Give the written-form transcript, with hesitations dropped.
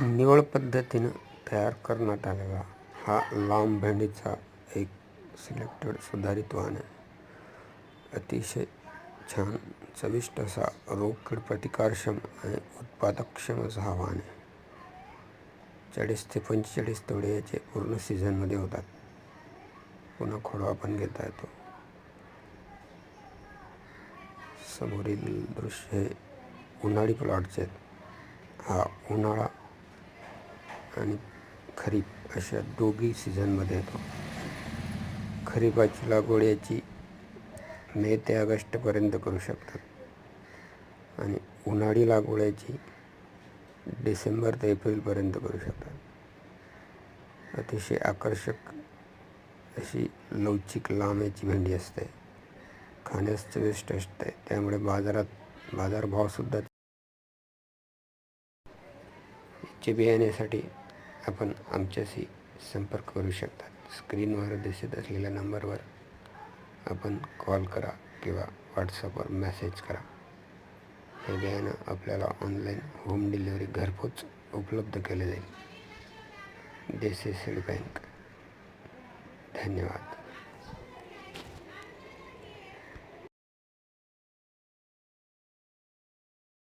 निवड पद्धतीनं तयार करण्यात आलेला हा लांब भेंडीचा एक सिलेक्टेड सुधारित वाण आहे. अतिशय छान चविष्ट असा रोगकीड प्रतिकारक्षम आणि उत्पादकक्षम असा हा वाण आहे. 40 ते 45 तोडे याचे पूर्ण सीझनमध्ये होतात. पुन्हा खोडवा पण घेता येतो. समोरील दृश्य हे उन्हाळी प्लॉटचे आहेत. हा उन्हाळा आणि खरीप अशा दोघी सीझनमध्ये येतो. खरीपाची लागवड याची मे ते ऑगस्टपर्यंत करू शकतात आणि उन्हाळी लागवड याची डिसेंबर ते एप्रिलपर्यंत करू शकतात. अतिशय आकर्षक अशी लवचिक लांब याची भेंडी असते. खाण्यास चविष्ट असते, त्यामुळे बाजारभावसुद्धा. याचे बियाण्यासाठी आपण आमच्याशी संपर्क करू शकतात. स्क्रीनवर दिसत असलेल्या नंबरवर आपण कॉल करा किंवा व्हॉट्सअपवर मेसेज करा. हे बियाणं आपल्याला ऑनलाईन होम डिलिव्हरी घरपोच उपलब्ध केले जाईल. देसी सीड बँक. धन्यवाद.